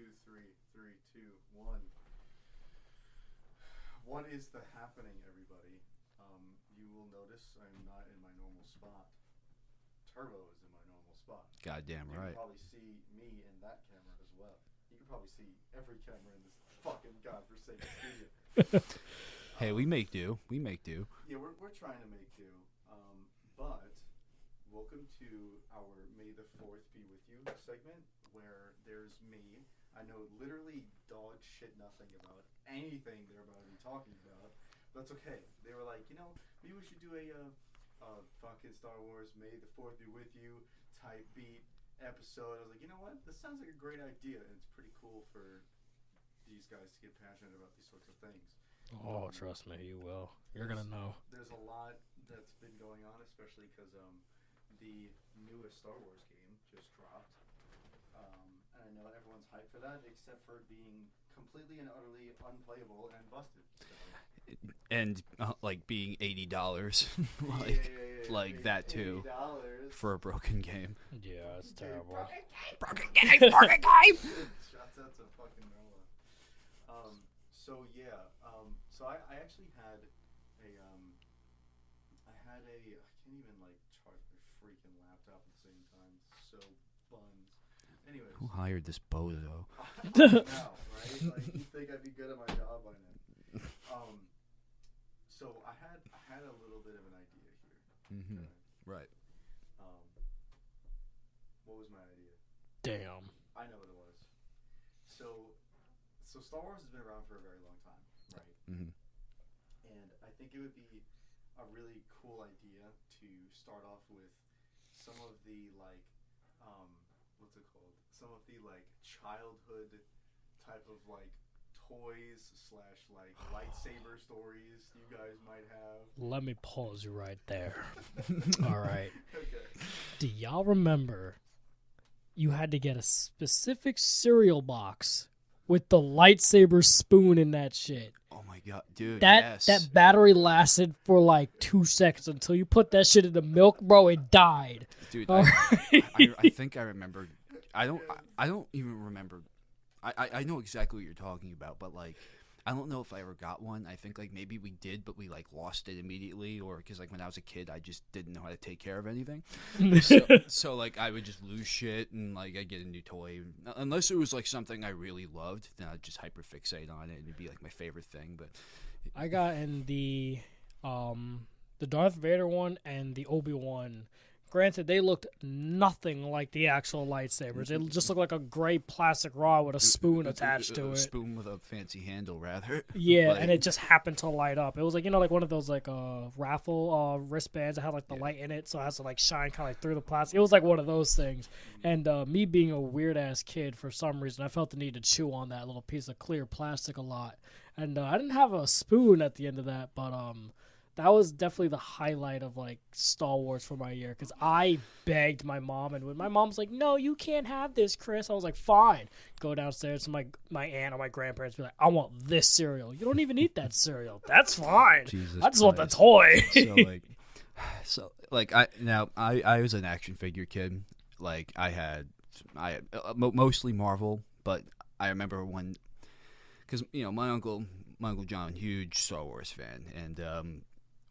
2, 3, 3, 2, 1. What is the happening, everybody? You will notice I'm not in my normal spot. Turbo is in my normal spot. Goddamn right. You can probably see me in that camera as well. You can probably see every camera in this fucking godforsaken studio. Hey, we make do. We make do. Yeah, we're trying to make do. But welcome to our May the 4th be with you segment, where there's me. I know literally dog shit nothing about anything they're about to be talking about. But that's okay. They were like, maybe we should do a fucking Star Wars May the 4th be with you type beat episode. I was like, you know what? This sounds like a great idea, and it's pretty cool for these guys to get passionate about these sorts of things. Oh, trust me, you will. You're going to know. There's a lot that's been going on, especially because the newest Star Wars game just dropped. And I know everyone's hyped for that, except for being completely and utterly unplayable and busted. So. And like being $80, like that too, $80. For a broken game. Yeah, it's terrible. Broken game. Shouts out to fucking Noah. So I actually had I can't even like charge my freaking laptop at the same time. So buns. Anyways. Who hired this bozo? I know, right? Like, you'd think I'd be good at my job by now. So I had a little bit of an idea here. Mm-hmm. Right. What was my idea? Damn. I know what it was. So Star Wars has been around for a very long time, right? Mm-hmm. And I think it would be a really cool idea to start off with some of the what's it called? Some of the childhood type of toys / lightsaber stories you guys might have. Let me pause you right there. All right. Okay. Do y'all remember you had to get a specific cereal box with the lightsaber spoon in that shit? Oh my god, dude, yes. That battery lasted for 2 seconds until you put that shit in the milk, bro, it died. Dude, I think I remember. I don't even remember. I know exactly what you're talking about, but I don't know if I ever got one. I think maybe we did, but we lost it immediately, or because when I was a kid, I just didn't know how to take care of anything. so I would just lose shit, and I'd get a new toy. Unless it was something I really loved, then I'd just hyperfixate on it, and it'd be my favorite thing. But I got in the Darth Vader one and the Obi-Wan. Granted, they looked nothing like the actual lightsabers. They just looked like a gray plastic rod with a spoon attached to it. A spoon with a fancy handle, rather. Yeah, and it just happened to light up. It was one of those raffle wristbands that had the light in it, so it has to shine kind of through the plastic. It was one of those things. And me being a weird ass kid, for some reason, I felt the need to chew on that little piece of clear plastic a lot. And I didn't have a spoon at the end of that, but that was definitely the highlight of Star Wars for my year, because I begged my mom, and when my mom was like, "No, you can't have this, Chris," I was like, "Fine." Go downstairs to my aunt or my grandparents, be like, "I want this cereal." You don't even eat that cereal. That's fine. I just want the toy. I was an action figure kid. I had mostly Marvel, but I remember when, because my uncle John, huge Star Wars fan, and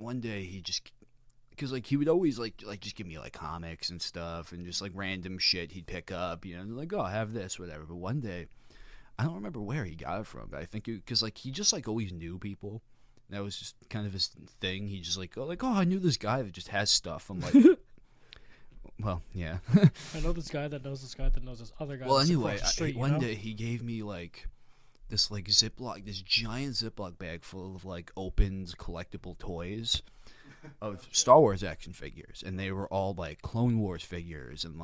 one day he just, because he would always just give me comics and stuff, and just random shit he'd pick up, oh, have this, whatever. But one day, I don't remember where he got it from, but I think because he just always knew people. That was just kind of his thing. He just oh, I knew this guy that just has stuff. I'm like, well, yeah. I know this guy that knows this guy that knows this other guy. Well, anyway, one day he gave me this Ziploc, this giant Ziploc bag full of opened collectible toys of Star Wars action figures, and they were all Clone Wars figures and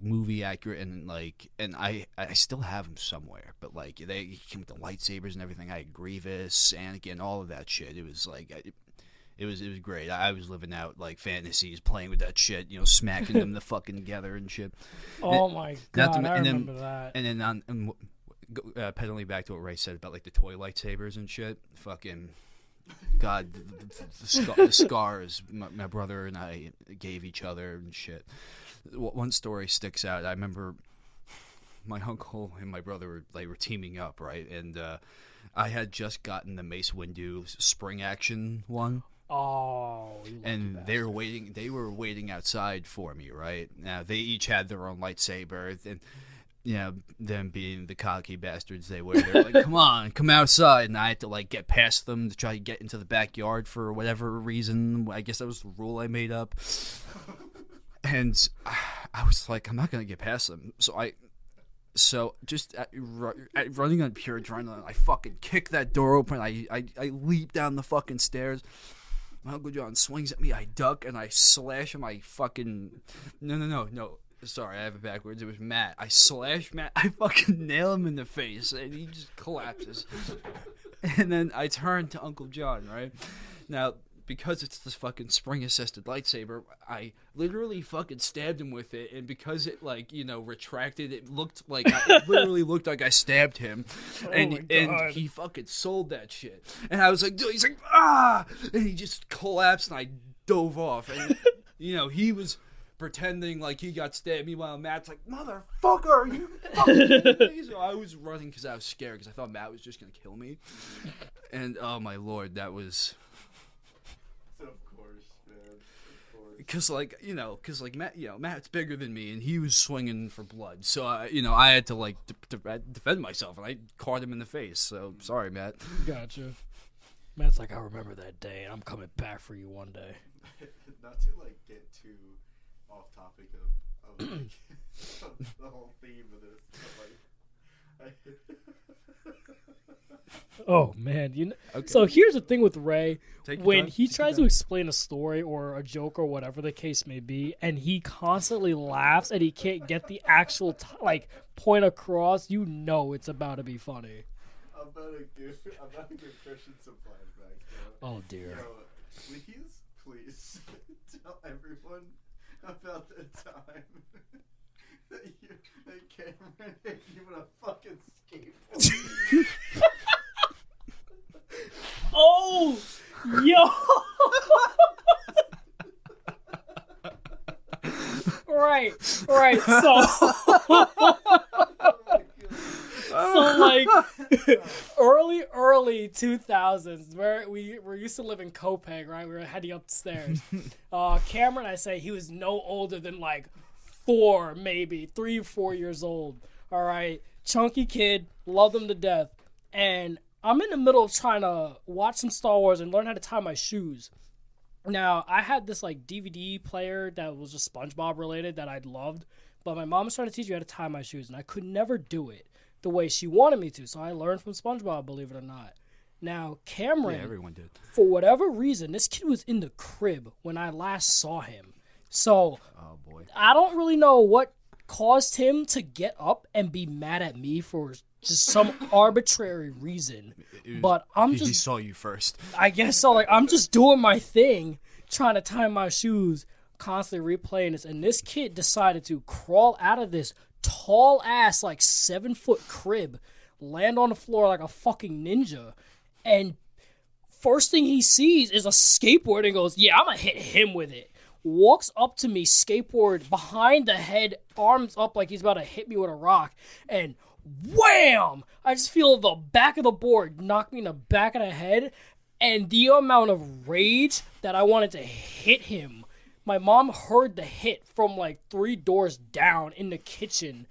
movie accurate, and I still have them somewhere, but they came with the lightsabers and everything. I had Grievous, Anakin, all of that shit. It was it was great. I was living out fantasies, playing with that shit, smacking them the fucking together and shit. Oh my god, I remember that. And then pedaling back to what Ray said about the toy lightsabers and shit, fucking god, the scars my brother and I gave each other and shit. One story sticks out. I remember my uncle and my brother were teaming up, right? And I had just gotten the Mace Windu spring action one. Oh, and they were waiting outside for me, right? Now they each had their own lightsaber, and them being the cocky bastards they were, they're like, come outside, and I had to like get past them to try to get into the backyard for whatever reason. I guess that was the rule I made up. And I was like, I'm not gonna get past them, so just running on pure adrenaline, I fucking kick that door open. I leap down the fucking stairs. My Uncle John swings at me. I duck and I slash him. I fucking no. Sorry, I have it backwards. It was Matt. I slash Matt. I fucking nail him in the face, and he just collapses. And then I turn to Uncle John. Right now, because it's this fucking spring-assisted lightsaber, I literally fucking stabbed him with it, and because it retracted, it literally looked like I stabbed him, and he fucking sold that shit. And I was like, dude, he's like, ah, and he just collapsed, and I dove off, and he was pretending like he got stabbed. Meanwhile, Matt's like, motherfucker, you fucking me. So I was running because I was scared because I thought Matt was just gonna kill me, and oh my lord, that was. Of course, man. Because Matt's bigger than me, and he was swinging for blood. So I had to defend myself, and I caught him in the face. So sorry, Matt. Gotcha. Matt's like, I remember that day, and I'm coming back for you one day. Not to get too off topic of the whole theme of this, but Oh man, okay. So here's the thing with Ray: when he tries to explain a story or a joke or whatever the case may be, and he constantly laughs and he can't get the actual point across, it's about to be funny. I'm about to give Christian some flashbacks. Oh dear. Please tell everyone about the time that Cameron hit you with a fucking skateboard. Oh, yo. Right. So early 2000s, where we're used to live in Copenhagen, right? We were heading upstairs. Cameron, I say, he was no older than 3 or 4 years old. All right, chunky kid, loved him to death, and I'm in the middle of trying to watch some Star Wars and learn how to tie my shoes. Now, I had this DVD player that was just SpongeBob related that I'd loved, but my mom was trying to teach me how to tie my shoes, and I could never do it the way she wanted me to, so I learned from SpongeBob, believe it or not. Now, Cameron, everyone did. For whatever reason, this kid was in the crib when I last saw him. So, oh boy, I don't really know what caused him to get up and be mad at me for just some arbitrary reason. But he saw you first. I guess so. I'm just doing my thing, trying to tie my shoes, constantly replaying this, and this kid decided to crawl out of this tall ass 7-foot crib, land on the floor like a fucking ninja, and first thing he sees is a skateboard and goes, yeah, I'm gonna hit him with it. Walks up to me, skateboard behind the head, arms up like he's about to hit me with a rock, and wham! I just feel the back of the board knock me in the back of the head, and the amount of rage that I wanted to hit him. My mom heard the hit from 3 doors down in the kitchen,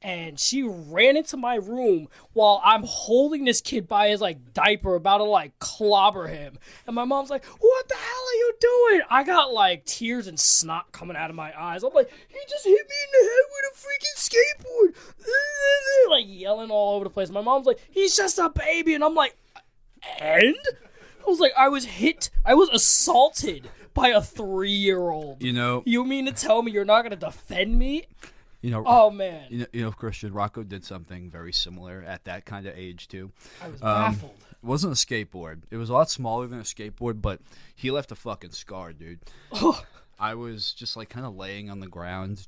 and she ran into my room while I'm holding this kid by his diaper, about to clobber him. And my mom's like, what the hell are you doing? I got tears and snot coming out of my eyes. I'm like, he just hit me in the head with a freaking skateboard. Yelling all over the place. My mom's like, he's just a baby. And I'm like, and? I was like, I was assaulted by a 3-year-old. You mean to tell me you're not going to defend me? Oh man! Christian, Rocco did something very similar at that kind of age too. I was baffled. It wasn't a skateboard. It was a lot smaller than a skateboard, but he left a fucking scar, dude. I was just kind of laying on the ground.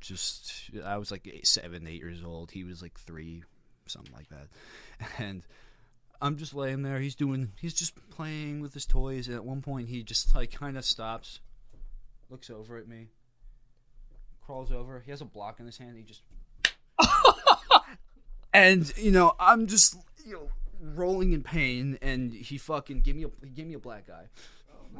I was 7, 8 years old. He was 3, something like that, and I'm just laying there. He's just playing with his toys, and at one point he just kind of stops, looks over at me. Crawls over. He has a block in his hand. He just And I'm just rolling in pain, and he fucking gave me a black eye.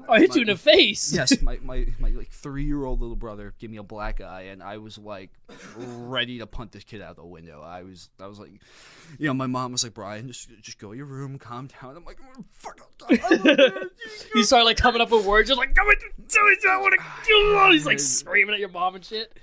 I hit you in the face. Yes, my like 3-year-old little brother gave me a black eye, and I was like ready to punt this kid out the window. I was like, my mom was like, Brian, just go to your room, calm down. I'm like, fuck. You start like coming up with words, just like, I want to kill you. He's like screaming at your mom and shit.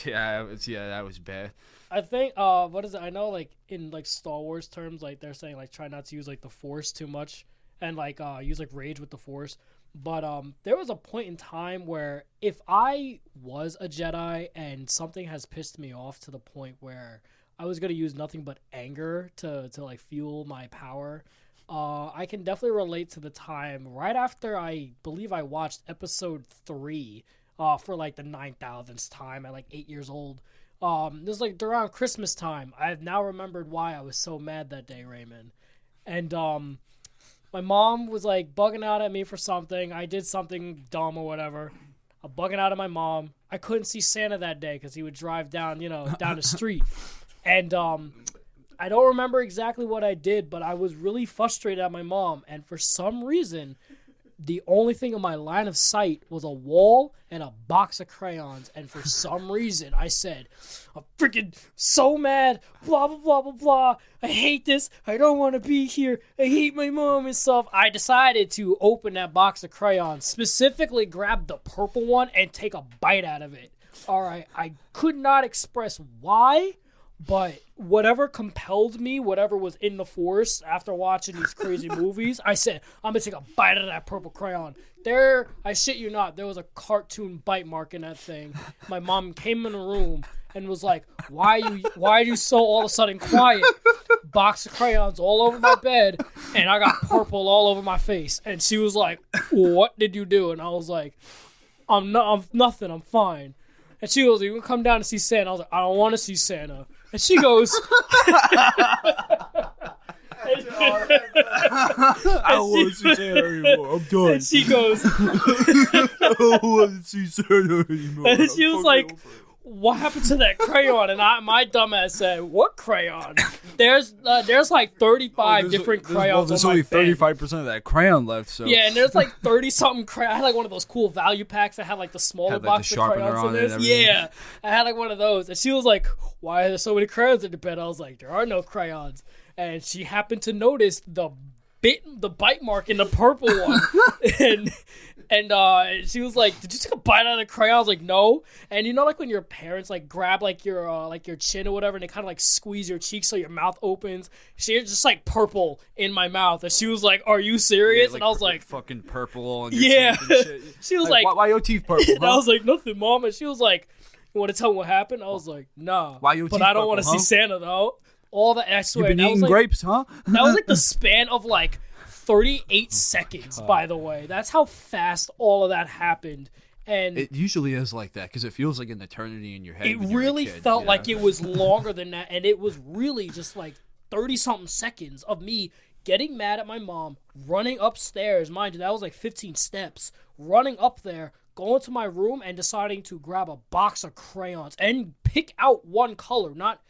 Yeah, that was bad. I think what is it? I know like in like Star Wars terms, like they're saying like try not to use like the Force too much. And like use like rage with the Force, but there was a point in time where if I was a Jedi and something has pissed me off to the point where I was gonna use nothing but anger to like fuel my power, I can definitely relate to the time right after I believe I watched Episode 3 for like the 9,000th time at like 8 years old. This was like around Christmas time. I have now remembered why I was so mad that day, Raymond, and my mom was like bugging out at me for something. I did something dumb or whatever. I'm bugging out at my mom. I couldn't see Santa that day because he would drive down, down the street. And I don't remember exactly what I did, but I was really frustrated at my mom. And for some reason, the only thing in my line of sight was a wall and a box of crayons. And for some reason, I said, I'm freaking so mad, blah, blah, blah, blah, blah. I hate this. I don't want to be here. I hate my mom and stuff. I decided to open that box of crayons, specifically grab the purple one and take a bite out of it. All right. I could not express why, but whatever compelled me, whatever was in the Force after watching these crazy movies, I said, I'm going to take a bite out of that purple crayon. There, I shit you not, there was a cartoon bite mark in that thing. My mom came in the room and was like, why are you so all of a sudden quiet? Box of crayons all over my bed, and I got purple all over my face. And she was like, what did you do? And I was like, I'm nothing, I'm fine. And she goes, you can come down to see Santa. I was like, I don't want to see Santa. And she goes, I don't want to see Santa anymore. I'm done. And she goes, I don't want to see Santa anymore. And she was like, what happened to that crayon? And my dumbass said, what crayon? There's like 35 different crayons. There's on only my bed. 35% of that crayon left. So yeah, and there's like 30-something crayons. I had like one of those cool value packs that had like the smaller Had, like, box the of sharpener crayons on in it this. and everything. Yeah, I had like one of those. And she was like, why are there so many crayons in the bed? I was like, there are no crayons. And she happened to notice the bite mark in the purple one. and she was like, did you take a bite out of the crayon? I was like, no. And like when your parents like grab like your chin or whatever and they kind of like squeeze your cheek so your mouth opens, she had just like purple in my mouth. And she was like, are you serious? Yeah, and I was like, fucking purple on your yeah. teeth and shit. She was like, why your teeth purple, and I was like, nothing, Mom. And she was like, you want to tell me what happened? I was like, nah. Why your but teeth I don't want to purple, see Santa though. All that, I swear. You've been that was eating like, grapes, huh? That was like the span of like 38 seconds, by the way. That's how fast all of that happened. And it usually is like that because it feels like an eternity in your head. it when you're a really kid, felt like it was longer than that. And it was really just like 30-something seconds of me getting mad at my mom, running upstairs. Mind you, that was like 15 steps. Running up there, going to my room, and deciding to grab a box of crayons and pick out one color. Not,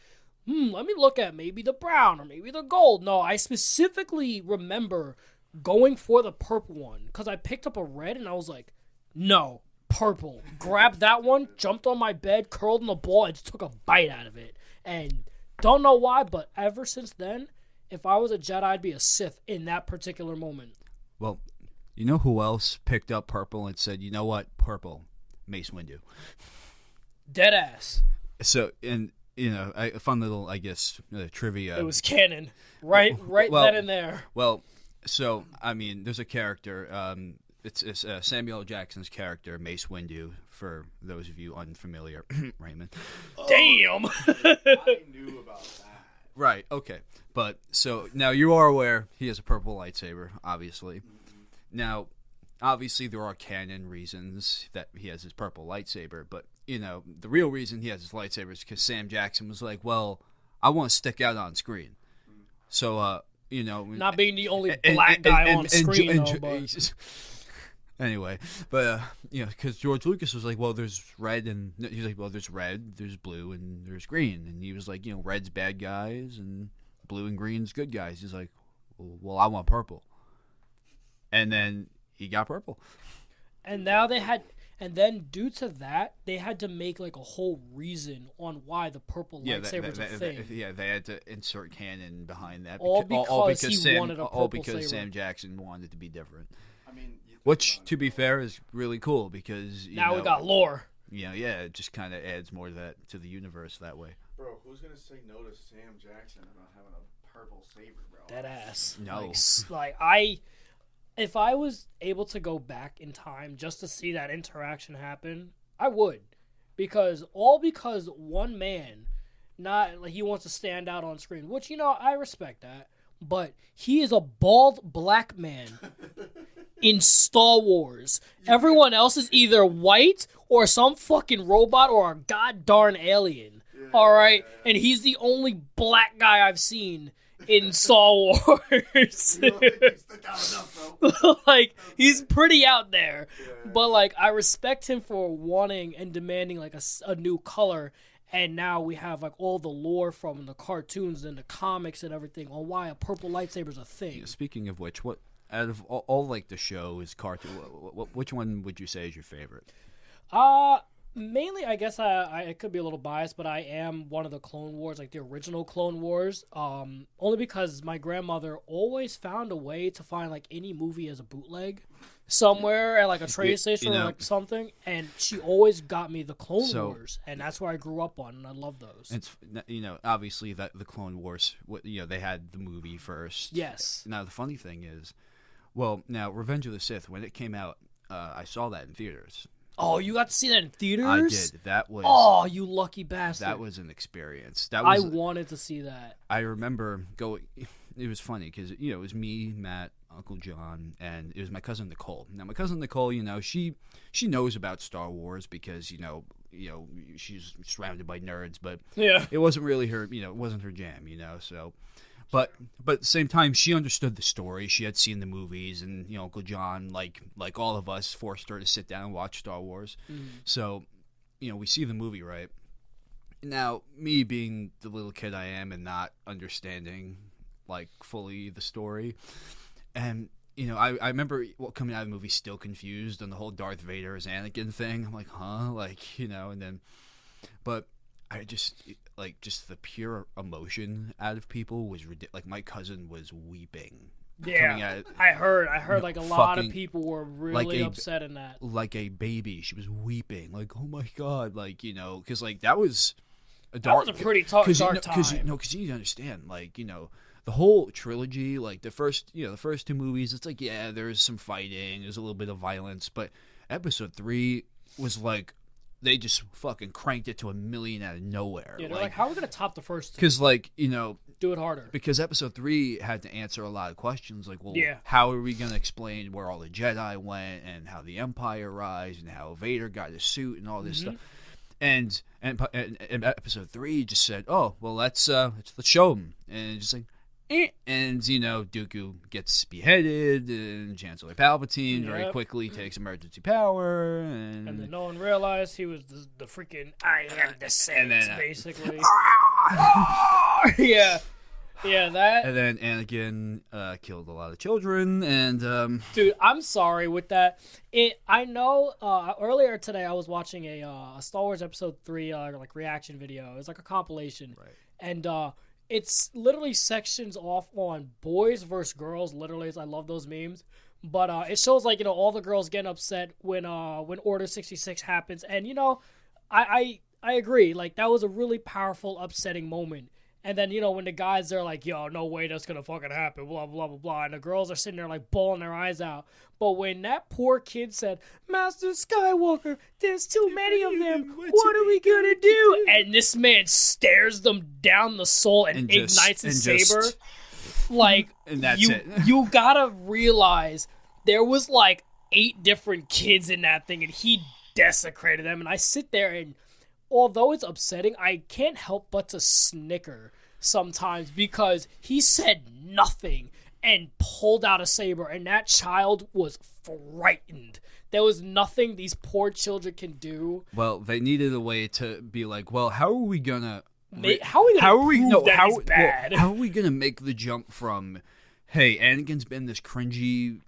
let me look at maybe the brown or maybe the gold. No, I specifically remember going for the purple one because I picked up a red and I was like, no, purple. Grabbed that one, jumped on my bed, curled in the ball, and just took a bite out of it. And don't know why, but ever since then, if I was a Jedi, I'd be a Sith in that particular moment. Well, you know who else picked up purple and said, you know what, purple, Mace Windu. Deadass. So, and a fun little, I guess, trivia. It was canon, right well, then and there. Well, so I mean, there's a character. It's Samuel L. Jackson's character, Mace Windu. For those of you unfamiliar, Raymond. Damn. I knew about that. Right. Okay. But so now you are aware he has a purple lightsaber, obviously. Mm-hmm. Now, obviously there are canon reasons that he has his purple lightsaber, but the real reason he has his lightsaber is because Sam Jackson was like, well, I want to stick out on screen. So, not being the only black guy on screen, though, but... Anyway, but because George Lucas was like, well, there's red and he's like, well, there's red, there's blue, and there's green, and he was like, red's bad guys and blue and green's good guys. He's like, well, I want purple, and then he got purple. And now and then due to that, they had to make like a whole reason on why the purple lightsaber's a thing. They had to insert canon behind that. All because he wanted a purple saber. Sam Jackson wanted it to be different. I mean, which, to be fair, is really cool because now we got lore. It just kind of adds more to the universe that way. Bro, who's gonna say no to Sam Jackson about having a purple saber, bro? Dead ass. No. If I was able to go back in time just to see that interaction happen, I would. Because one man, not like he wants to stand out on screen, which, I respect that. But he is a bald black man in Star Wars. Everyone else is either white or some fucking robot or a god darn alien. All right? And he's the only black guy I've seen in Star Wars. Like, he's pretty out there. But, like, I respect him for wanting and demanding, like, a new color. And now we have, like, all the lore from the cartoons and the comics and everything on why a purple lightsaber's a thing. Speaking of which, what out of all like, the shows, cartoon, which one would you say is your favorite? Mainly, I guess I could be a little biased, but I am one of the Clone Wars, like the original Clone Wars. Only because my grandmother always found a way to find like any movie as a bootleg somewhere at like a train station or like something, and she always got me the Clone Wars, and that's where I grew up on, and I love those. It's obviously that the Clone Wars, they had the movie first. Yes. Now the funny thing is, well, now Revenge of the Sith, when it came out, I saw that in theaters. Oh, you got to see that in theaters? I did. That was... Oh, you lucky bastard. That was an experience. I wanted to see that. I remember going... It was funny because, it was me, Matt, Uncle John, and it was my cousin Nicole. Now, my cousin Nicole, she knows about Star Wars because, she's surrounded by nerds, but it wasn't really her, it wasn't her jam, so... But at the same time, she understood the story. She had seen the movies, and Uncle John, like all of us, forced her to sit down and watch Star Wars. So, we see the movie, right? Now, me being the little kid I am and not understanding like fully the story, and I remember coming out of the movie still confused on the whole Darth Vader as Anakin thing. I'm like, huh, and then, but I just the pure emotion out of people was ridiculous. Like, my cousin was weeping. Yeah, I heard like a lot of people were really upset in that. Like a baby, she was weeping. Like, oh my god, because that was that was a pretty dark time. Because you need to understand, the whole trilogy, like the first two movies, it's like, yeah, there's some fighting, there's a little bit of violence, but Episode 3 was like, they just fucking cranked it to 1,000,000 out of nowhere. Yeah, they're like, how are we going to top the first two? Because, do it harder. Because Episode 3 had to answer a lot of questions, like, well, yeah, how are we going to explain where all the Jedi went, and how the Empire rise, and how Vader got his suit, and all this stuff. And Episode 3 just said, oh, well, let's show them. And just like, and Dooku gets beheaded, and Chancellor Palpatine very quickly takes emergency power, and then no one realized he was the freaking I am the Sith, basically. yeah, that. And then Anakin killed a lot of children, and dude, I'm sorry with that. I know earlier today I was watching a Star Wars Episode 3 like reaction video. It's like a compilation, right? And it's literally sections off on boys versus girls. Literally, I love those memes. But it shows like all the girls getting upset when Order 66 happens, and I agree. Like, that was a really powerful, upsetting moment. And then when the guys are like, yo, no way that's gonna fucking happen, blah blah blah blah, and the girls are sitting there like bawling their eyes out. But when that poor kid said, Master Skywalker, there's too many of them, what are we gonna do? And this man stares them down the soul and ignites his saber. And that's it. You gotta realize there was like 8 different kids in that thing, and he desecrated them. And I sit there, and although it's upsetting, I can't help but to snicker sometimes, because he said nothing. and pulled out a saber, and that child was frightened. There was nothing these poor children can do. Well, they needed a way to be like, well, how are we gonna How are we gonna prove that he's bad? How are we gonna make the jump from, hey, Anakin's been this cringy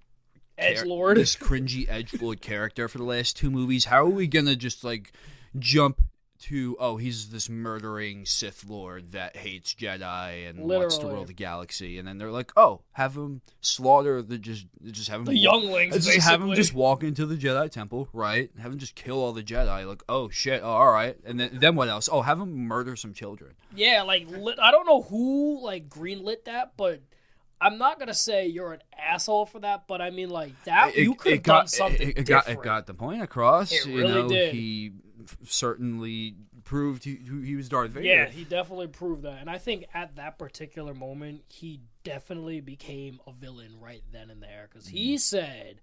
edgelord, this cringy edgelord character for the last 2 movies. How are we gonna just like jump to, oh, he's this murdering Sith Lord that hates Jedi and wants to rule the galaxy, and then they're like, oh, have him slaughter just have him the younglings, just have him just walk into the Jedi temple, right? Have him just kill all the Jedi. Like, oh shit, all right, and then what else? Oh, have him murder some children. Yeah, like I don't know who like greenlit that, but I'm not gonna say you're an asshole for that, but I mean like that you could have done something different. It got the point across. It really did. He certainly proved he was Darth Vader. Yeah, he definitely proved that. And I think at that particular moment, he definitely became a villain right then and there. Because he said,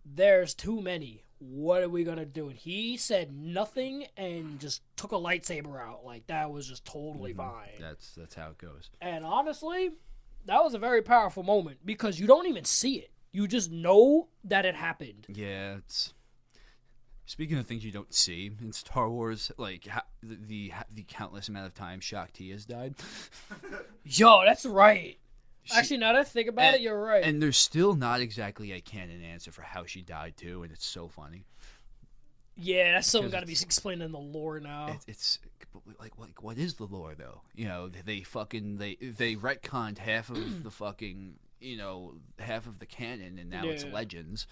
there's too many. What are we going to do? And he said nothing and just took a lightsaber out. Like, that was just totally fine. That's how it goes. And honestly, that was a very powerful moment. Because you don't even see it. You just know that it happened. Yeah, it's... Speaking of things you don't see in Star Wars, like the countless amount of times Shaak Ti has died. Yo, that's right. Actually, now that I think about it, you're right. And there's still not exactly a canon answer for how she died too, and it's so funny. Yeah, that's something got to be explained in the lore now. It's like what is the lore though? You know, they retconned half of the fucking half of the canon, and now it's legends.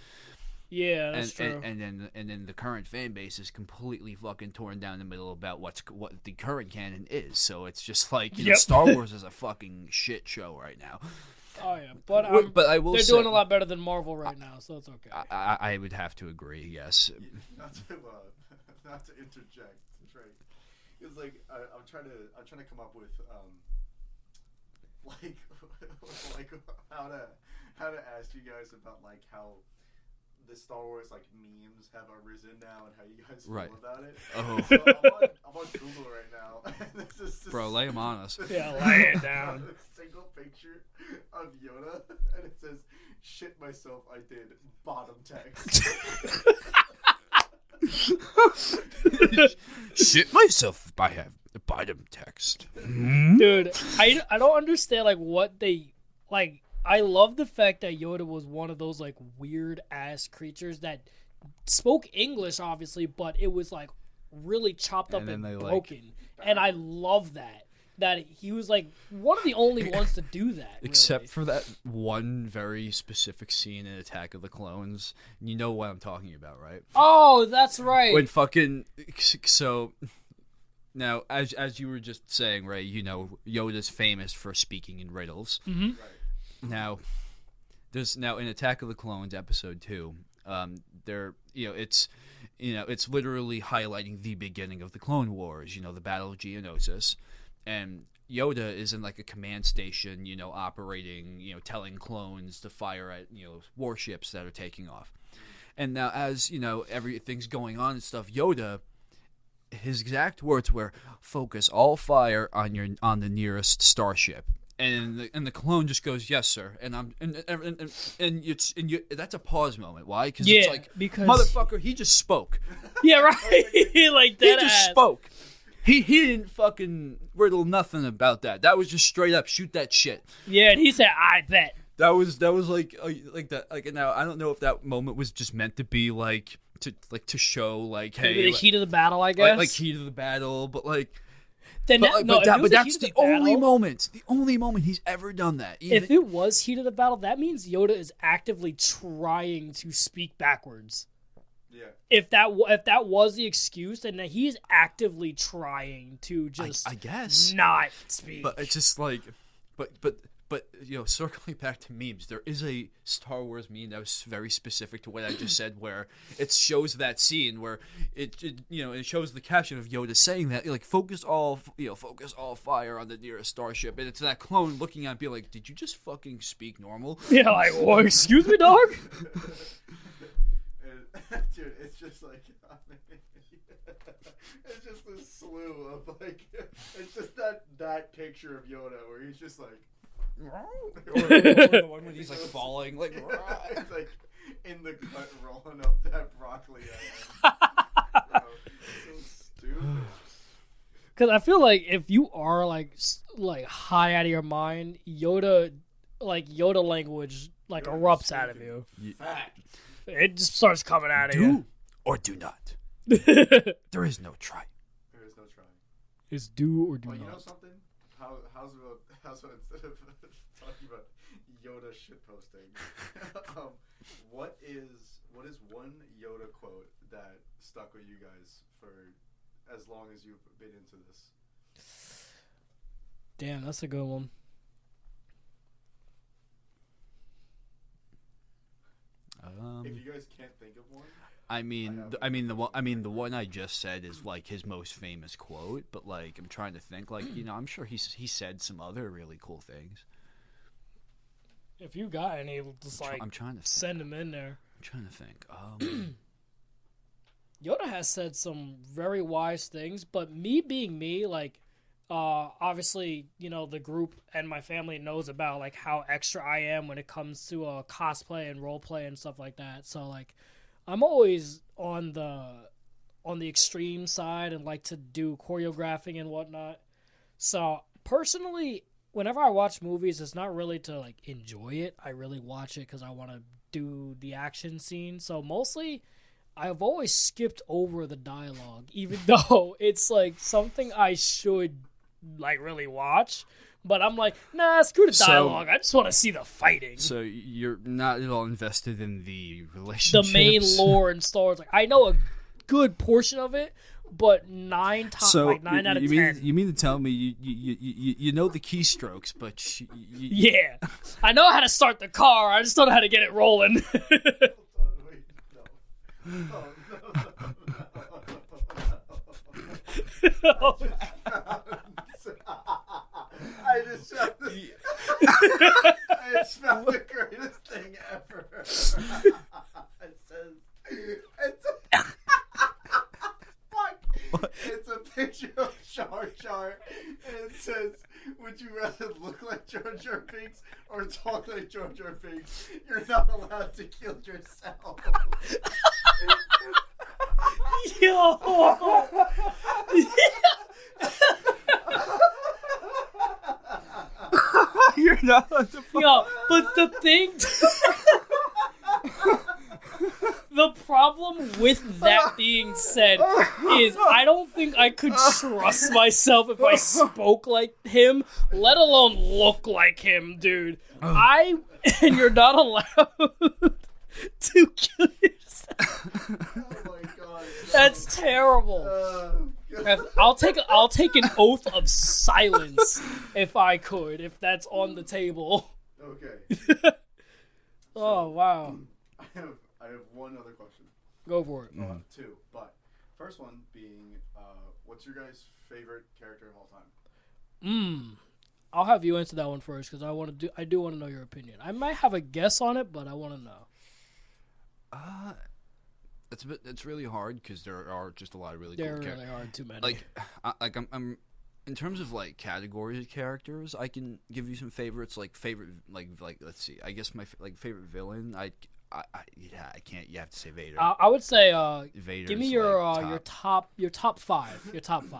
Yeah, that's true. And then the current fan base is completely fucking torn down the middle about what the current canon is. So it's just like Star Wars is a fucking shit show right now. Oh yeah, but I will they're say, doing a lot better than Marvel right now, so it's okay. I would have to agree. Yes. Not to interject. That's right. It's like I'm trying to come up with like how to ask you guys about like how the Star Wars like memes have arisen now and how you guys feel about it. Oh. So I'm on Google right now. And this is Bro, lay them on us. Yeah, lay it down. A single picture of Yoda, and it says, "Shit myself, I did." Bottom text. Shit myself, I have the bottom text. Dude, I don't understand like what they like. I love the fact that Yoda was one of those like weird ass creatures that spoke English, obviously, but it was like really chopped up and broken. And I love that he was like one of the only ones to do that. Except for that one very specific scene in Attack of the Clones. You know what I'm talking about, right? Oh, that's right. When fucking so. Now, as you were just saying, Ray, Yoda's famous for speaking in riddles. Mm-hmm. Right. Now, there's in Attack of the Clones episode 2, it's literally highlighting the beginning of the Clone Wars, the Battle of Geonosis, and Yoda is in like a command station, operating, telling clones to fire at, warships that are taking off. And now as, everything's going on and stuff, Yoda, his exact words were, "Focus all fire on the nearest starship." And the clone just goes, "Yes, sir." And that's a pause moment. Why? Because it's like, motherfucker, he just spoke. Yeah, right. Like that. He just spoke. He didn't fucking riddle nothing about that. That was just straight up shoot that shit. Yeah, and he said, "I bet." That was like that. Like now, I don't know if that moment was just meant to be like to show like, hey, maybe the heat of the battle, I guess. Like heat of the battle, but like. But That's the only moment. The only moment he's ever done that. If it was heat of the battle, that means Yoda is actively trying to speak backwards. Yeah. If that was the excuse, then he's actively trying to just I guess not speak. But it's just like, but circling back to memes, there is a Star Wars meme that was very specific to what I just said, where it shows that scene where it shows the caption of Yoda saying that, like, focus all fire on the nearest starship, and it's that clone looking at it being like, did you just fucking speak normal? Yeah, like, well, excuse me, dog. Dude, it's just like, it's just a slew of like, it's just that picture of Yoda where he's just like. or the one when he's like falling, like, it's like in the cut rolling up that broccoli. Bro, so stupid. Because I feel like if you are like high out of your mind, Yoda language like Yoda's erupts out of you. Fact. It just starts coming out of you. Do or do not. There is no try. There is no trying. It's do or do Oh, not. you know something? How's about instead of talking about Yoda shit posting, what is one Yoda quote that stuck with you guys for as long as you've been into this? Damn, that's a good one. If you guys can't think of one, the one I just said is like his most famous quote, but like I'm trying to think, like, you know, I'm sure he said some other really cool things. If you got any, just I'm trying to send them in there. I'm trying to think. Yoda has said some very wise things, but me being me, like, obviously, you know, the group and my family knows about like how extra I am when it comes to cosplay and role play and stuff like that. So like, I'm always on the extreme side and like to do choreographing and whatnot. So personally, whenever I watch movies, it's not really to like enjoy it. I really watch it because I want to do the action scene. So mostly, I've always skipped over the dialogue, even though it's like something I should like really watch. But I'm like, nah, screw the dialogue. I just want to see the fighting. So you're not at all invested in the relationships, the main lore and Star Wars. Like, I know a good portion of it, but 9 out of 10. You mean to tell me you know the keystrokes, but yeah, I know how to start the car. I just don't know how to get it rolling. I just found the greatest thing ever. It's a picture of Jar Jar, and it says, "Would you rather look like Jar Jar Binks or talk like Jar Jar Binks? You're not allowed to kill yourself." Yo. You're not. Yo, but the thing, the problem with that being said is I don't think I could trust myself if I spoke like him, let alone look like him, dude. And you're not allowed to kill yourself. Oh my god. That's terrible. I'll take an oath of silence if I could, if that's on the table. Okay. Oh wow. I have one other question. Go for it. Two, but first one being, what's your guys' favorite character of all time? I'll have you answer that one first because I do want to know your opinion. I might have a guess on it, but I want to know. It's really hard because there are just a lot of really there cool really are too many. I'm in terms of like categories of characters, I can give you some favorites. Like favorite, like let's see. I guess my favorite villain. I can't. You have to say Vader. I would say Vader's give me your like top 5. Your top 5.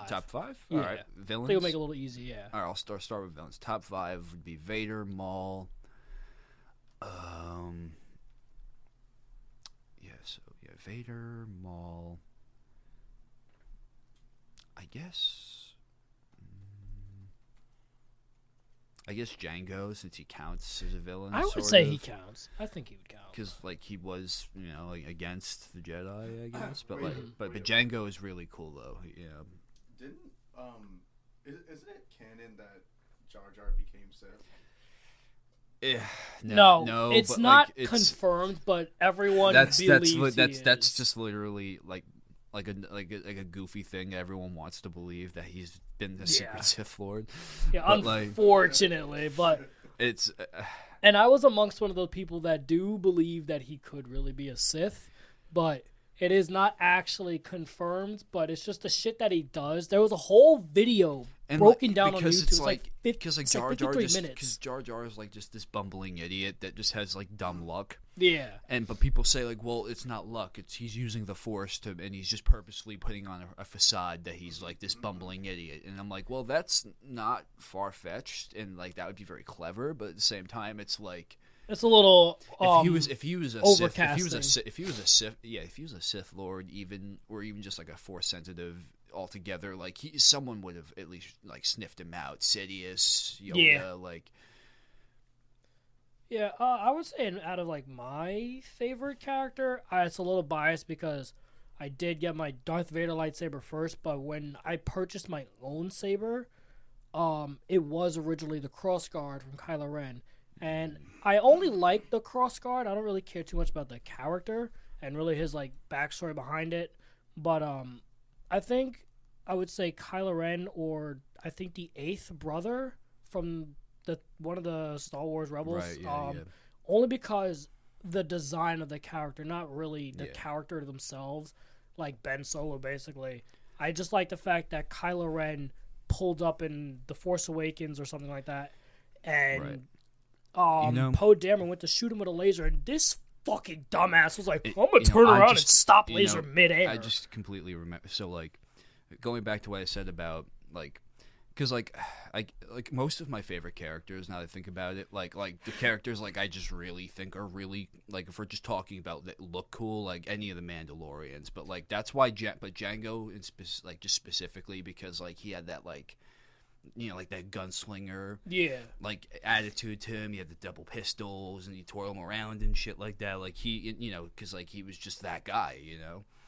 top 5. Yeah. All right, I villains. think it'll make it a little easy. Yeah. All right, I'll start with villains. Top 5 would be Vader, Maul. Vader, Maul. I guess Django, since he counts as a villain. I would say he counts. I think he would count because like he was, you know, like against the Jedi, I guess. But but Django is really cool though. Yeah. Didn't isn't it canon that Jar Jar became Sith? No, it's not confirmed, but everyone believes that's just literally like a goofy thing. Everyone wants to believe that he's been the secret Sith Lord. Yeah, but unfortunately, but it's. And I was amongst one of those people that do believe that he could really be a Sith, but It is not actually confirmed, but it's just the shit that he does. There was a whole video broken down on YouTube. It's like 53 minutes. Because Jar Jar is like just this bumbling idiot that just has like dumb luck. Yeah. But people say like, well, it's not luck. He's using the Force and he's just purposely putting on a facade that he's like this bumbling idiot. And I'm like, well, that's not far fetched, and like that would be very clever. But at the same time, it's like. It's a little if he was a Sith Lord, or even just like a Force sensitive altogether, like someone would have at least like sniffed him out. Sidious, Yoda, like. Yeah, I would say out of like my favorite character, it's a little biased because I did get my Darth Vader lightsaber first, but when I purchased my own saber, it was originally the crossguard from Kylo Ren. And I only like the crossguard. I don't really care too much about the character and really his like backstory behind it. But I think I would say Kylo Ren, or I think the 8th brother from one of the Star Wars Rebels. Right, yeah. Only because the design of the character, not really the character themselves, like Ben Solo basically. I just like the fact that Kylo Ren pulled up in The Force Awakens or something like that, and. Right. Poe Dameron went to shoot him with a laser, and this fucking dumbass was like, I'm going to turn around and stop laser midair. I just completely remember. So, like, going back to what I said about, like, because, like, most of my favorite characters, now that I think about it, like the characters, like, I just really think are really, like, if we're just talking about that look cool, like, any of the Mandalorians. But, like, that's why, Django, just specifically, because, like, he had that, like, like that gunslinger, like attitude to him. He had the double pistols, and he twirl them around and shit like that. Like he, because like he was just that guy,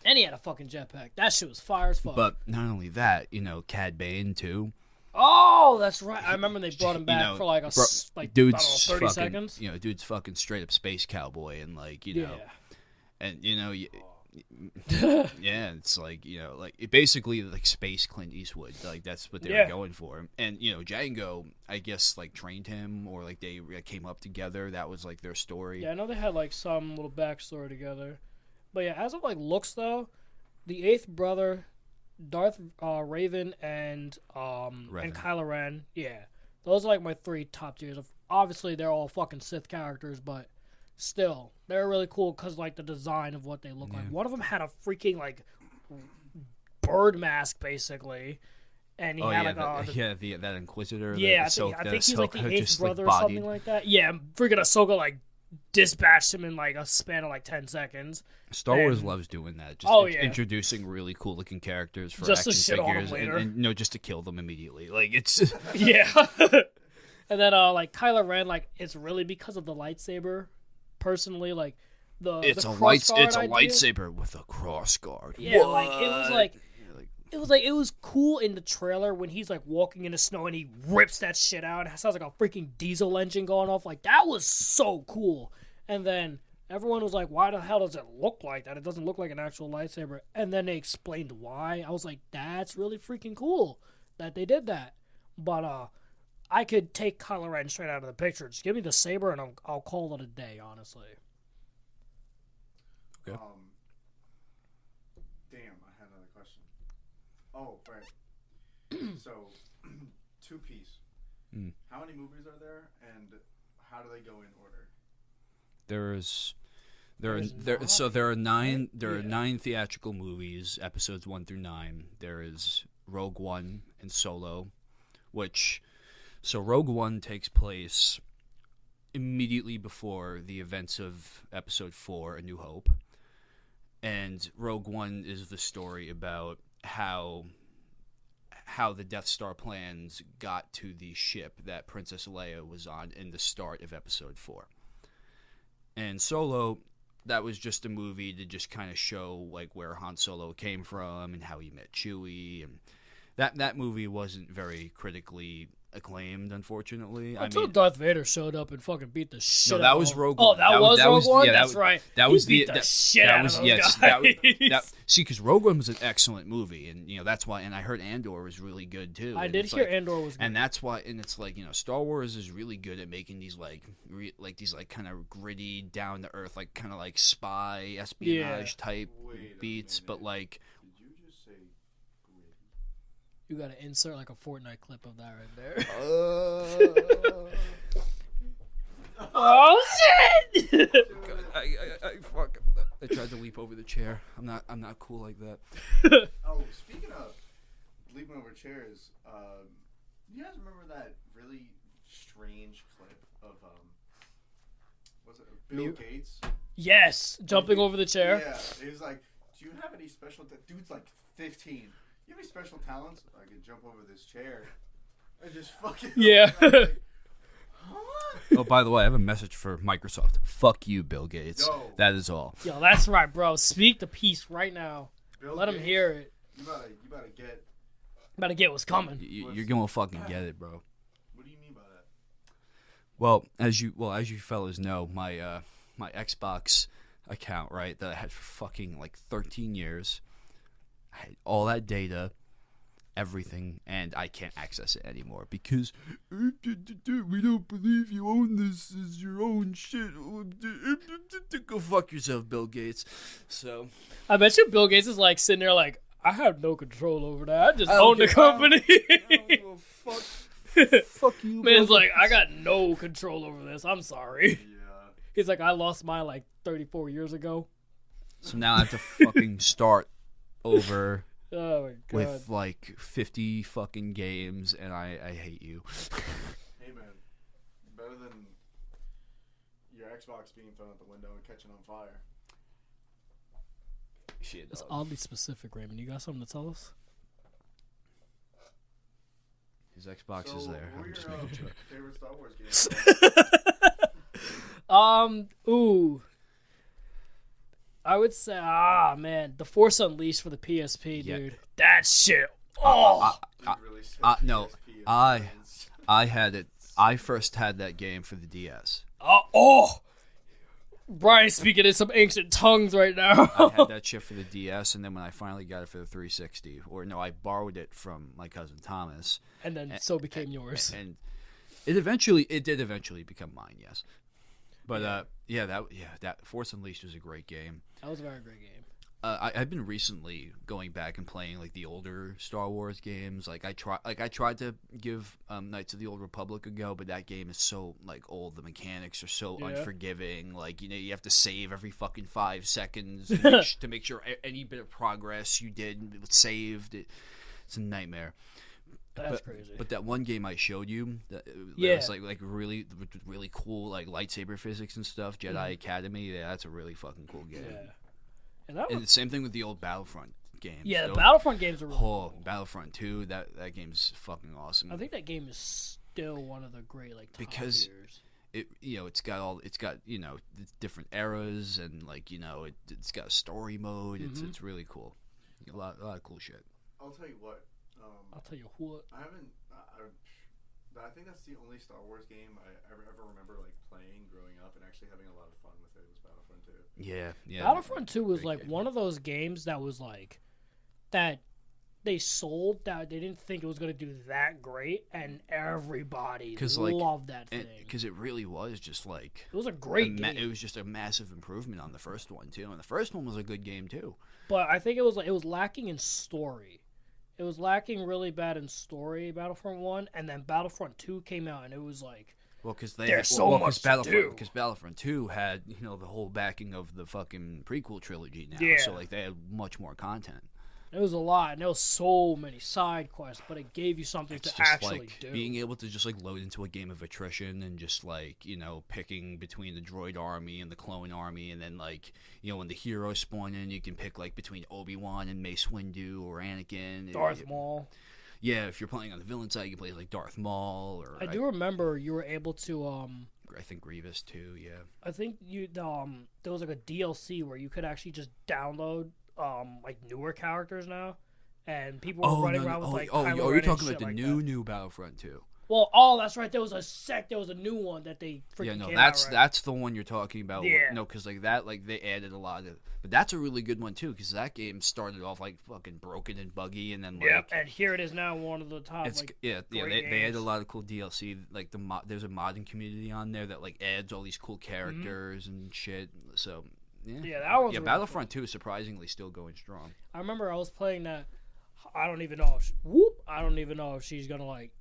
And he had a fucking jetpack. That shit was fire as fuck. But not only that, Cad Bane too. Oh, that's right. I remember they brought him back for like dude's 30 fucking, seconds. Dude's fucking straight up space cowboy, and like and yeah, it's like basically like space Clint Eastwood, like that's what they were going for. And Django, I guess, like trained him, or like they came up together. That was like their story. Yeah, I know they had like some little backstory together. But yeah, as of like looks though, the 8th brother, Darth Raven and Kylo Ren, those are like my 3 top tiers. Obviously, they're all fucking Sith characters, but. Still, they're really cool because, like, the design of what they look like. One of them had a freaking, like, bird mask, basically. And he had, that Inquisitor. Yeah, I think he's, like, the 8th brother or something like that. Yeah, freaking Ahsoka, like, dispatched him in, like, a span of, like, 10 seconds. Star Wars loves doing that. Just introducing really cool-looking characters for just action figures. And just to kill them immediately. Like, it's... Yeah. And then, like, Kylo Ren, like, it's really because of the lightsaber. Personally, like it's a lightsaber with a crossguard. Yeah, what? It was cool in the trailer when he's like walking in the snow and he rips that shit out. It sounds like a freaking diesel engine going off. Like that was so cool. And then everyone was like, "Why the hell does it look like that? It doesn't look like an actual lightsaber." And then they explained why. I was like, "That's really freaking cool that they did that." But I could take Kylo Ren straight out of the picture. Just give me the saber, and I'll call it a day, honestly. Okay. Damn, I had another question. Oh, right. So, 2-piece. How many movies are there, and how do they go in order? There are 9. There are 9 theatrical movies, episodes 1 through 9. There is Rogue One and Solo, which. So Rogue One takes place immediately before the events of Episode 4, A New Hope. And Rogue One is the story about how the Death Star plans got to the ship that Princess Leia was on in the start of Episode 4. And Solo, that was just a movie to just kind of show like where Han Solo came from and how he met Chewie. And that movie wasn't very critically acclaimed, unfortunately. Until Darth Vader showed up and fucking beat the shit. No, out that of was him. Rogue Oh, One. that was Rogue One. Yeah, that's right. That He was beat the shit out of those guys. See, because Rogue One was an excellent movie, and that's why. And I heard Andor was really good too. I and did it's hear like, Andor was good. and that's why. And it's like Star Wars is really good at making these these kind of gritty, down to earth, like kind of like spy espionage type beats, but like. Did you just say gritty? You got to insert like a Fortnite clip of that right there. Oh shit! I tried to leap over the chair. I'm not cool like that. Oh, speaking of leaping over chairs, you guys remember that really strange clip of was it Bill Gates? Yes, jumping over the chair. Yeah, he was like, "Do you have any special?" Dude's like 15. You have any special talents? I can jump over this chair. I just fucking Yeah. Like, huh? Oh, by the way, I have a message for Microsoft. Fuck you, Bill Gates. Yo. That is all. Yo, that's right, bro. Speak the peace right now. Bill Let him Gates, hear it. You better get. Better get what's coming. You're gonna fucking get it, bro. What do you mean by that? Well, as you fellas know, my Xbox account, right, that I had for fucking like 13 years, I had all that data, everything, and I can't access it anymore because we don't believe you own this as your own shit. Go fuck yourself, Bill Gates. So I bet you Bill Gates is like sitting there like, I have no control over that. I just own the company. fuck you. Man's Bill like, Gates. I got no control over this. I'm sorry. Yeah. He's like, I lost mine like 34 years ago. So now I have to fucking start over Oh my god. with like 50 fucking games, and I hate you. Hey man, better than your Xbox being thrown out the window and catching on fire. Shit, It's dog. oddly specific, Raymond. You got something to tell us? His Xbox So, is there. what were I'm just your making sure. favorite Star Wars games? Ooh. I would say, man, The Force Unleashed for the PSP, Yeah. dude. That shit. Oh. You really said No, PSP and I friends. had it. I first had that game for the DS. Brian's speaking in some ancient tongues right now. I had that shit for the DS, and then when I finally got it for the 360, or no, I borrowed it from my cousin Thomas, And then so became yours. and it did eventually become mine. Yes, but that Force Unleashed was a great game. That was a very great game. I've been recently going back and playing like the older Star Wars games. I tried to give Knights of the Old Republic a go, but that game is so like old. The mechanics are so unforgiving. Like you have to save every fucking 5 seconds to make sure any bit of progress you did was saved. It's a nightmare. That's crazy. But that one game I showed you, that Yeah. was like really cool, like lightsaber physics and stuff. Jedi Academy. Yeah, that's a really fucking cool game. Yeah. And that And was, the same thing with the old Battlefront games. yeah, the Battlefront games are really Oh, cool. Battlefront 2, that game's fucking awesome. I think that game is still one of the great like top Because tiers. it's got different eras, and like it's got a story mode. It's really cool. A lot of cool shit. I'll tell you what. I'll tell you what. I haven't. I think that's the only Star Wars game I ever remember like playing growing up and actually having a lot of fun with it. Was Battlefront 2. Yeah. Battlefront 2 was Great like game. one of those games that was like that they sold that they didn't think it was going to do that great, and everybody loved that thing. Because it really was just like It was a great game. It was just a massive improvement on the first one too, and the first one was a good game too. But I think it was lacking in story. It was lacking really bad in story, Battlefront 1, and then Battlefront 2 came out, and it was like, Well, because There's so much to do. Because Battlefront 2 had the whole backing of the fucking prequel trilogy now, Yeah. so like they had much more content. it was a lot, and there was so many side quests, but it gave you something It's to just actually like do. being able to just like load into a game of attrition and just like picking between the droid army and the clone army, and then like when the heroes spawn in, you can pick like between Obi-Wan and Mace Windu or Anakin. Darth Maul. Yeah, if you're playing on the villain side, you can play like Darth Maul or I do remember you were able to I think Grievous too. Yeah. I think there was like a DLC where you could actually just download like newer characters now, and people were running around with like Kylo you're Ren talking and about the shit like new that. new Battlefront 2. Well, that's right. There was a new one that they freaking came out, right? That's the one you're talking about. Yeah. No, because like that, like they added a lot of. But that's a really good one too, because that game started off like fucking broken and buggy, and then like. And here it is now, one of the top. They added a lot of cool DLC. Like there's a modding community on there that like adds all these cool characters and shit. So yeah, that one's really Battlefront 2 is surprisingly still going strong. I remember I was playing that. I don't even know if she's gonna like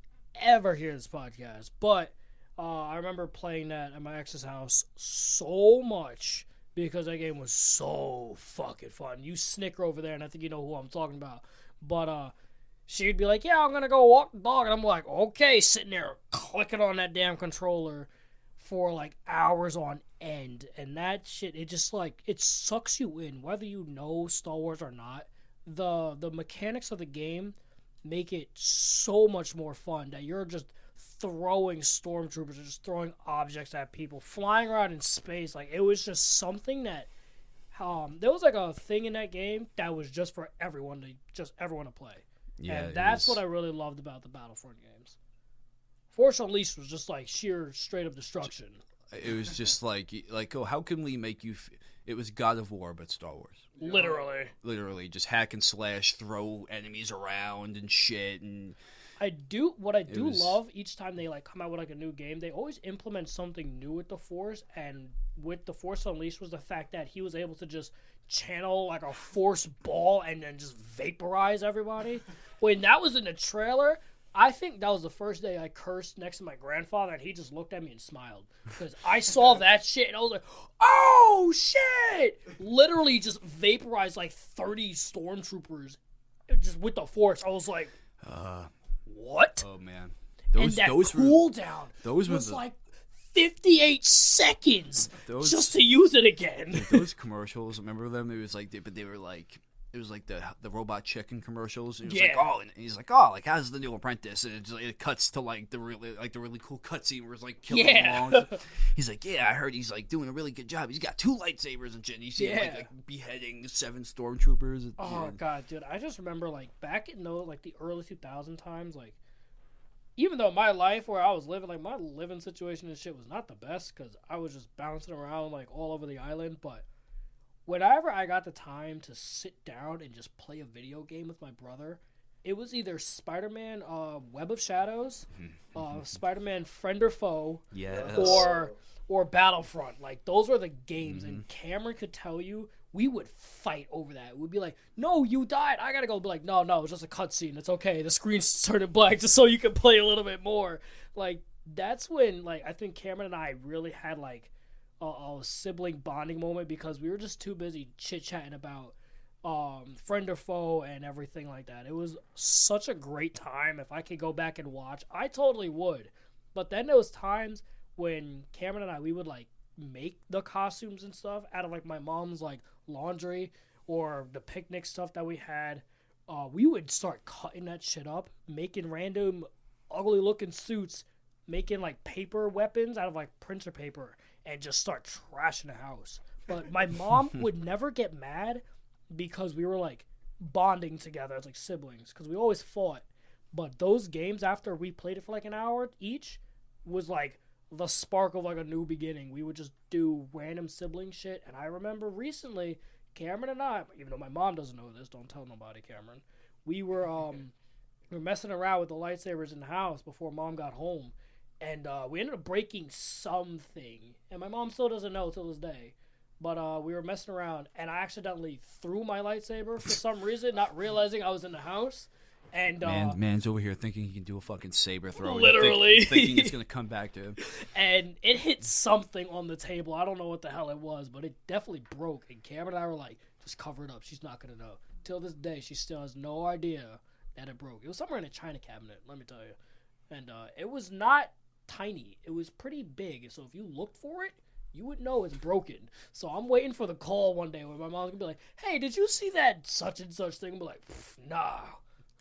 ever hear this podcast, but I remember playing that at my ex's house so much because that game was so fucking fun. You snicker over there, and I think you know who I'm talking about. But she'd be like, "Yeah, I'm gonna go walk the dog," and I'm like, "Okay," sitting there clicking on that damn controller for like hours on end, and that shit, it just like it sucks you in, whether you know Star Wars or not. The mechanics of the game make it so much more fun that you're just throwing stormtroopers or just throwing objects at people, flying around in space. Like, it was just something that there was like a thing in that game that was just for everyone to play. Yeah, and that's what I really loved about the Battlefront games. Force Unleashed was just like sheer straight up destruction. It was just like oh, how can we make you it was God of War but Star Wars. Literally just hack and slash, throw enemies around and shit. And I do love each time they like come out with like a new game, they always implement something new with the Force, and with the Force Unleashed was the fact that he was able to just channel like a force ball and then just vaporize everybody. When that was in the trailer, I think that was the first day I cursed next to my grandfather, and he just looked at me and smiled. Because I saw that shit, and I was like, oh, shit! Literally just vaporized like 30 stormtroopers just with the Force. I was like, what? Oh, man. Those cooldown was like 58 seconds just to use it again. Those commercials, remember them? It was like, they were like... It was like the robot chicken commercials. It was like, oh, and he's like, oh, like how's the new apprentice? And it cuts to like the really cool cutscene where it's like killing them all. He's like, yeah, I heard he's like doing a really good job. He's got 2 lightsabers and shit. And you see him like beheading 7 stormtroopers. God, dude, I just remember like back in the early 2000 times, like even though my life where I was living, like my living situation and shit was not the best because I was just bouncing around like all over the island, but whenever I got the time to sit down and just play a video game with my brother, it was either Spider-Man Web of Shadows, Spider-Man Friend or Foe, or Battlefront. Like, those were the games, and Cameron could tell you we would fight over that. We'd be like, no, you died. I gotta go. Be like, no, it's just a cutscene. It's okay. The screen's turning black just so you can play a little bit more. Like, that's when, like, I think Cameron and I really had, like, a sibling bonding moment because we were just too busy chit-chatting about Friend or Foe and everything like that. It was such a great time. If I could go back and watch, I totally would. But then there was times when Cameron and I, we would like make the costumes and stuff out of like my mom's like laundry or the picnic stuff that we had. We would start cutting that shit up, making random ugly looking suits, making like paper weapons out of like printer paper, and just start trashing the house. But my mom would never get mad because we were like bonding together as like siblings because we always fought. But those games, after we played it for like an hour each, was like the spark of like a new beginning. We would just do random sibling shit. And I remember recently, Cameron and I, even though my mom doesn't know this, don't tell nobody, Cameron, we were messing around with the lightsabers in the house before Mom got home. And we ended up breaking something. And my mom still doesn't know till this day. But we were messing around, and I accidentally threw my lightsaber for some reason, not realizing I was in the house. And man's over here thinking he can do a fucking saber throw. Literally. Thinking it's going to come back to him. And it hit something on the table. I don't know what the hell it was, but it definitely broke. And Cameron and I were like, just cover it up. She's not going to know. Till this day, she still has no idea that it broke. It was somewhere in a china cabinet, let me tell you. And it was not tiny. It was pretty big. So if you looked for it, you would know it's broken. So I'm waiting for the call one day where my mom's going to be like, hey, did you see that such and such thing? I'm like, nah.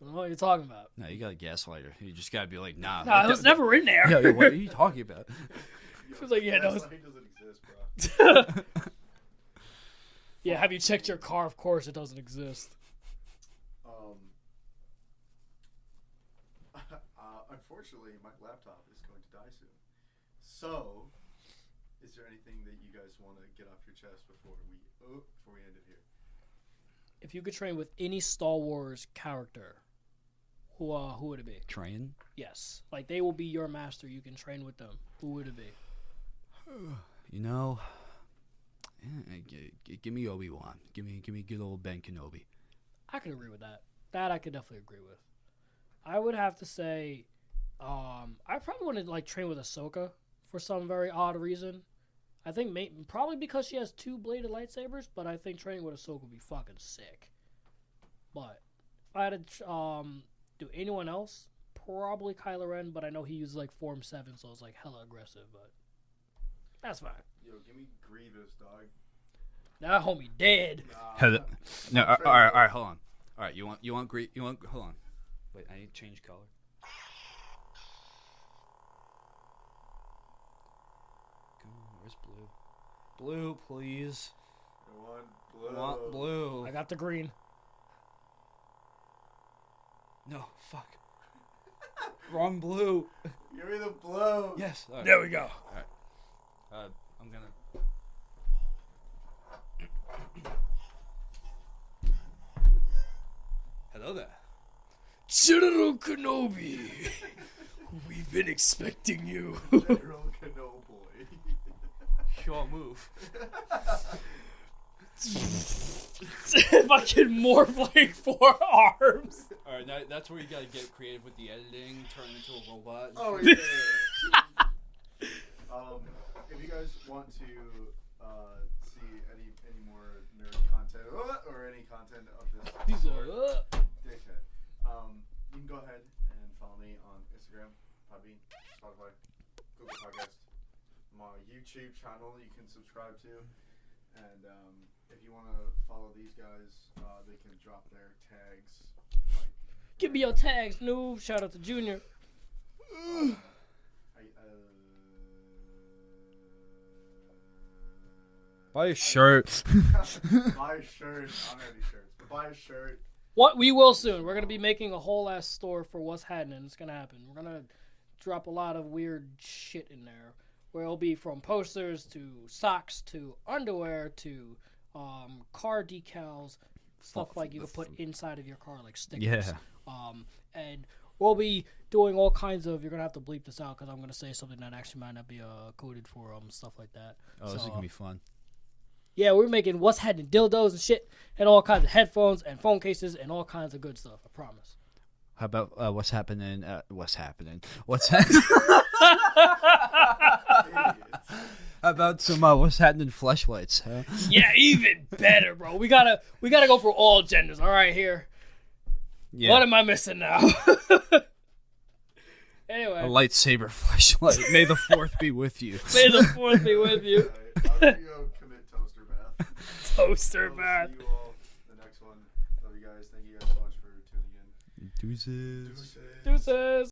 I don't know what you're talking about. No, you got a gaslighter. You just got to be like, nah. Nah, it was never in there. Yeah, what are you talking about? It was like, yeah, no. Gaslighting doesn't exist, bro. Yeah, have you checked your car? Of course it doesn't exist. unfortunately, my laptop is going to die soon. So, is there anything that you guys want to get off your chest before we end it here? If you could train with any Star Wars character, who would it be? Train? Yes, like they will be your master. You can train with them. Who would it be? You know, give me Obi-Wan. Give me good old Ben Kenobi. I could agree with that. That I could definitely agree with. I would have to say, I probably want to like train with Ahsoka for some very odd reason. I think probably because she has 2 bladed lightsabers, but I think training with Ahsoka would be fucking sick. But if I had to do anyone else, probably Kylo Ren, but I know he uses like Form 7, so it's like hella aggressive, but that's fine. Yo, give me Grievous, dog. That homie dead. No, all right, hold on. All right, you want hold on. Wait, I need to change color. Come on, where's blue? Blue, please. I want blue. I want blue. I got the green. No, fuck. Wrong blue. Give me the blue. Yes. All right. There we go. All right. I'm gonna. Hello there. General Kenobi, we've been expecting you. General Kenobi. Sure move. If I can morph like 4 arms. All right, now that's where you gotta get creative with the editing, turn into a robot. Oh yeah. If you guys want to see any more nerd content or any content of this sort, dickhead, you can go ahead and follow me on Instagram, Podbean, Spotify, Google Podcast, my YouTube channel you can subscribe to, and if you want to follow these guys, they can drop their tags. Give me your tags, noob. Shout out to Junior. Buy a shirt. Buy a shirt. I don't have any shirts, but buy a shirt. What we will soon. We're gonna be making a whole ass store for WussHaddnin. It's gonna happen. We're gonna drop a lot of weird shit in there, where it'll be from posters to socks to underwear to car decals, stuff like you can put inside of your car, like stickers. Yeah. And we'll be doing all kinds of. You're gonna have to bleep this out because I'm gonna say something that actually might not be coded for stuff like that. Oh, this is gonna be fun. Yeah, we're making WussHaddnin dildos and shit, and all kinds of headphones and phone cases and all kinds of good stuff. I promise. How about what's happening? What's happening? What's happening? How about some what's happening fleshlights? Huh? Yeah, even better, bro. We gotta go for all genders. All right, here. Yeah. What am I missing now? Anyway, A lightsaber fleshlight. May the 4th be with you. may the 4th be with you. I'm gonna go commit toaster bath. Toaster bath. See you all the next one. Love you guys. Thank you guys so much for tuning in. Deuces. Deuces.